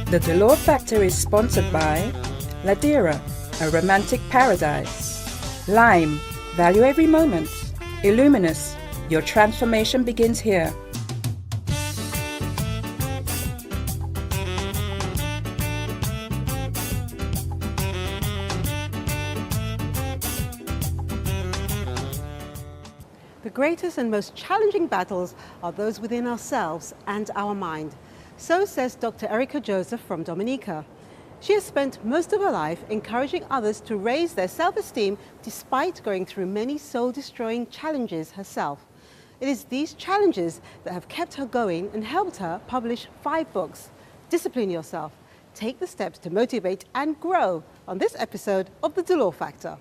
The Dolor Factor is sponsored by Ladera, a romantic paradise. Lime, value every moment. Illuminous, your transformation begins here. The greatest and most challenging battles are those within ourselves and our mind. So says Dr. Erica Joseph from Dominica. She has spent most of her life encouraging others to raise their self-esteem despite going through many soul-destroying challenges herself. It is these challenges that have kept her going and helped her publish 5 books. Discipline yourself. Take the steps to motivate and grow on this episode of The Dolor Factor.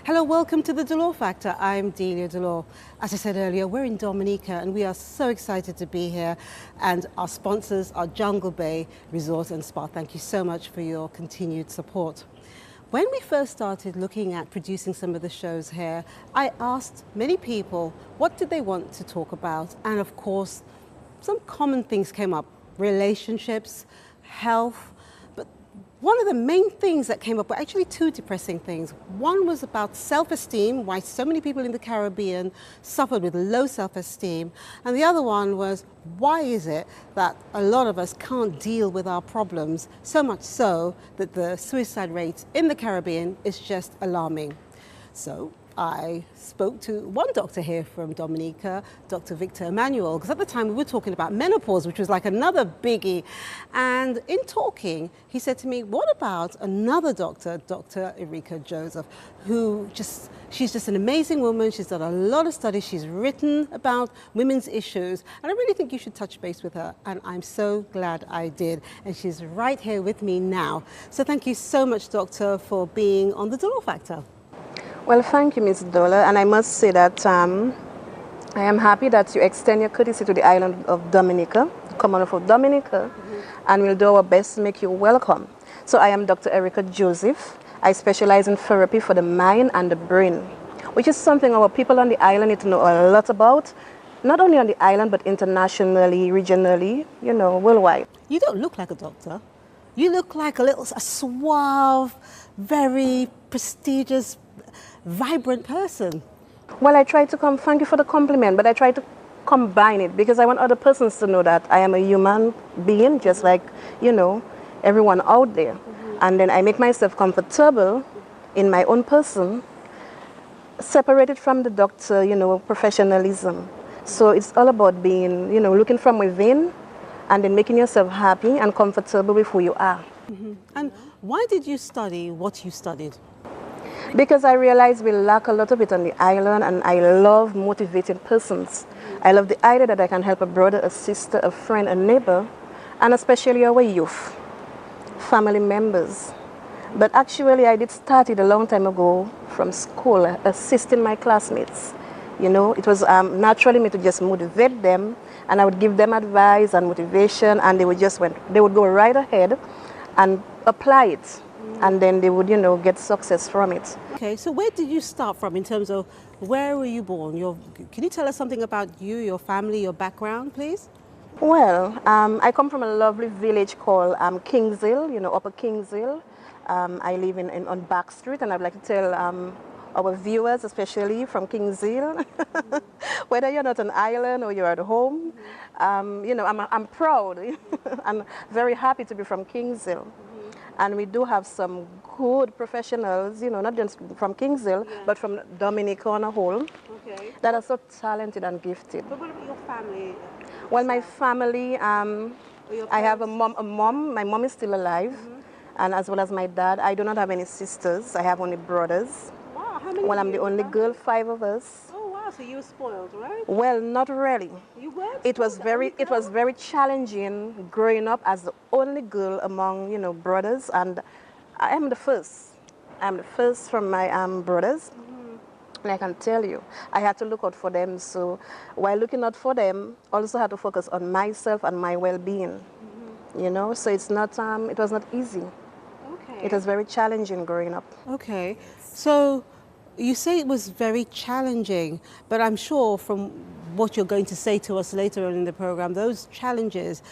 Hello, welcome to the Dolor Factor. I'm Delia Dolor. As I said earlier, we're in Dominica and we are so excited to be here. And our sponsors are Jungle Bay Resort and Spa. Thank you so much for your continued support. When we first started looking at producing some of the shows here, I asked many people what did they want to talk about. And of course, some common things came up: relationships, health. One of the main things that came up were actually 2 depressing things. One was about self-esteem, why so many people in the Caribbean suffered with low self-esteem. And the other one was, why is it that a lot of us can't deal with our problems, so much so that the suicide rate in the Caribbean is just alarming. So I spoke to one doctor here from Dominica, Dr. Victor Emmanuel, because at the time we were talking about menopause, which was like another biggie. And in talking, he said to me, what about another doctor, Dr. Erica Joseph, she's just an amazing woman. She's done a lot of studies. She's written about women's issues. And I really think you should touch base with her. And I'm so glad I did. And she's right here with me now. So thank you so much, Doctor, for being on the Dolor Factor. Well, thank you, Ms. Dolor, and I must say that I am happy that you extend your courtesy to the island of Dominica, the Commonwealth of Dominica, and we'll do our best to make you welcome. So I am Dr. Erica Joseph. I specialize in therapy for the mind and the brain, which is something our people on the island need to know a lot about, not only on the island, but internationally, regionally, worldwide. You don't look like a doctor. You look like a suave, very prestigious, vibrant person. Well, I try to thank you for the compliment, but I try to combine it because I want other persons to know that I am a human being, just like, everyone out there. And then I make myself comfortable in my own person, separated from the doctor, professionalism. So it's all about being, looking from within and then making yourself happy and comfortable with who you are. And why did you study what you studied? Because I realize we lack a lot of it on the island, and I love motivating persons. I love the idea that I can help a brother, a sister, a friend, a neighbor, and especially our youth, family members. But actually I did start it a long time ago from school, assisting my classmates. It was naturally me to just motivate them, and I would give them advice and motivation, and they would go right ahead and apply it. And then they would, get success from it. Okay, so where did you start from in terms of where were you born? Can you tell us something about you, your family, your background, please? Well, I come from a lovely village called Kings Hill, Upper Kings Hill. I live on Back Street, and I'd like to tell our viewers, especially from Kings Hill, whether you're not an island or you're at home, I'm proud. I'm very happy to be from Kings Hill. And we do have some good professionals, not just from Kings Hill, but from Dominica on a whole, that are so talented and gifted. But what about your family? Well, my family, I have a mom. My mom is still alive, and as well as my dad. I do not have any sisters. I have only brothers. Wow, how many? Well, I'm the only girl, 5 of us. Oh wow, so you were spoiled, right? Well, not really. You were? It was very challenging growing up as the only girl among, brothers, and I am the first. I'm the first from my brothers. And I can tell you, I had to look out for them. So while looking out for them, also had to focus on myself and my well-being. So it's not, it was not easy. Okay. It was very challenging growing up. Okay. So You say it was very challenging, but I'm sure from what you're going to say to us later on in the program, those challenges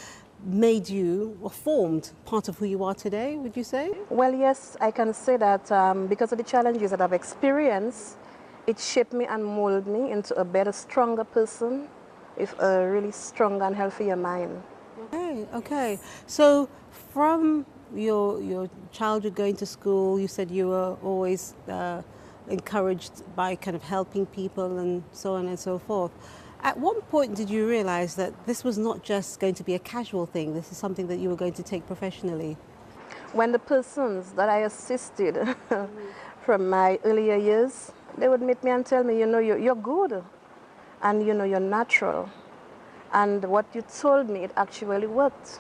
made you or formed part of who you are today, would you say? Well, yes, I can say that because of the challenges that I've experienced, it shaped me and molded me into a better, stronger person with a really strong and healthier mind. Okay, okay. So from your childhood going to school, you said you were always encouraged by kind of helping people and so on and so forth. At what point did you realize that this was not just going to be a casual thing, this is something that you were going to take professionally? When the persons that I assisted from my earlier years, they would meet me and tell me, you know, you're good and you know, you're natural. And what you told me, it actually worked.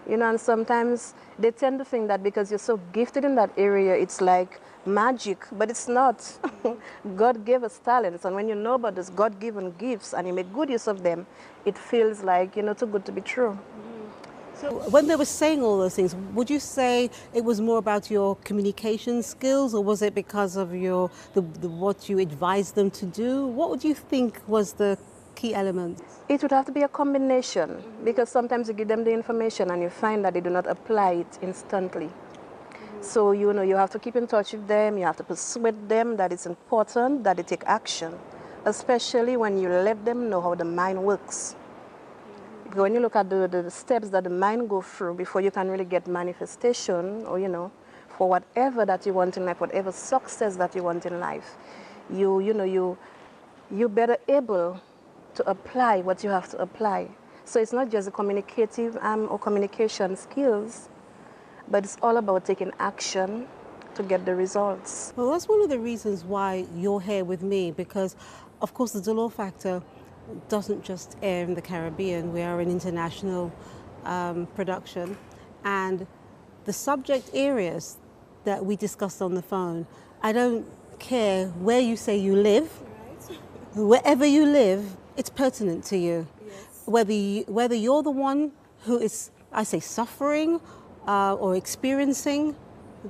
You know, and sometimes they tend to think that because you're so gifted in that area, it's like magic, but it's not. God gave us talents, and when you know about those God-given gifts and you make good use of them, it feels like, you know, too good to be true. So when they were saying all those things, would you say it was more about your communication skills, or was it because of what you advised them to do? What would you think was the key element? It would have to be a combination, because sometimes you give them the information and you find that they do not apply it instantly. So, you know, you have to keep in touch with them, you have to persuade them that it's important that they take action, especially when you let them know how the mind works. Because when you look at the steps that the mind goes through before you can really get manifestation, or, you know, for whatever that you want in life, whatever success that you want in life, you're better able to apply what you have to apply. So it's not just the communicative or communication skills, but it's all about taking action to get the results. Well, that's one of the reasons why you're here with me, because, of course, the Dolor Factor doesn't just air in the Caribbean. We are an international production, and the subject areas that we discussed on the phone, I don't care where you say you live, wherever you live, it's pertinent to you. Yes. Whether you're the one who is, I say, suffering or experiencing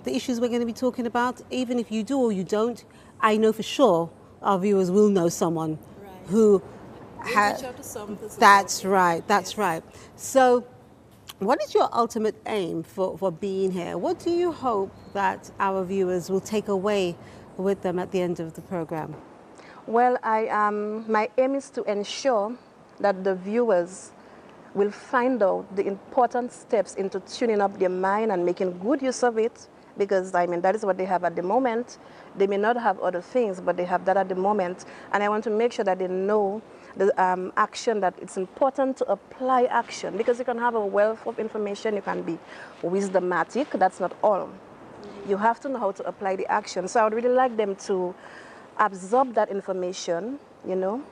the issues we're going to be talking about, even if you do or you don't, I know for sure our viewers will know someone who has. That's right, that's right. So what is your ultimate aim for being here? What do you hope that our viewers will take away with them at the end of the program? Well, my aim is to ensure that the viewers will find out the important steps into tuning up their mind and making good use of it, because, I mean, that is what they have at the moment. They may not have other things, but they have that at the moment. And I want to make sure that they know the action, that it's important to apply action, because you can have a wealth of information, you can be wisdomatic, that's not all. You have to know how to apply the action. So I would really like them to absorb that information, you know,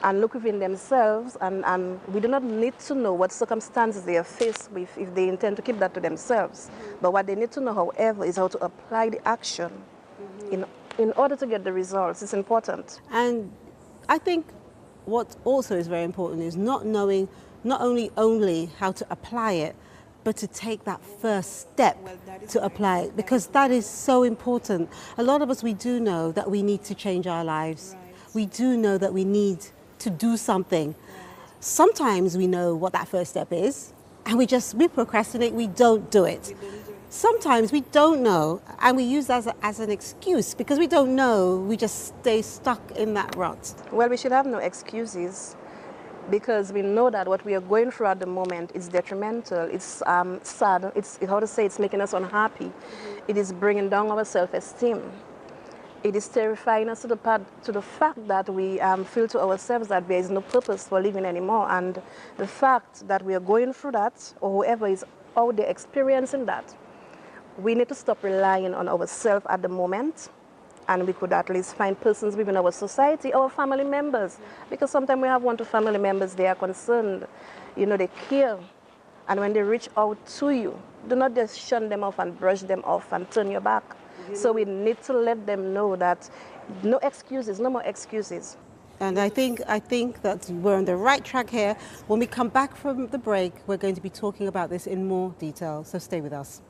and look within themselves, and we do not need to know what circumstances they are faced with if they intend to keep that to themselves. But what they need to know, however, is how to apply the action in order to get the results. It's important. And I think what also is very important is not knowing not only how to apply it, but to take that first step to apply it, because that is so important. A lot of us, we do know that we need to change our lives. We do know that we need to do something. Sometimes we know what that first step is, and we procrastinate, we don't do it. Sometimes we don't know, and we use that as an excuse. Because we don't know, we just stay stuck in that rut. Well, we should have no excuses, because we know that what we are going through at the moment is detrimental, it's sad, it's making us unhappy. It is bringing down our self-esteem. It is terrifying us to the fact that we feel to ourselves that there is no purpose for living anymore. And the fact that we are going through that, or whoever is out there experiencing that, we need to stop relying on ourselves at the moment. And we could at least find persons within our society, our family members. Because sometimes we have 1 to family members, they are concerned, you know, they care. And when they reach out to you, do not just shun them off and brush them off and turn your back. So we need to let them know that no excuses, no more excuses. And I think that we're on the right track here. When we come back from the break, we're going to be talking about this in more detail. So stay with us.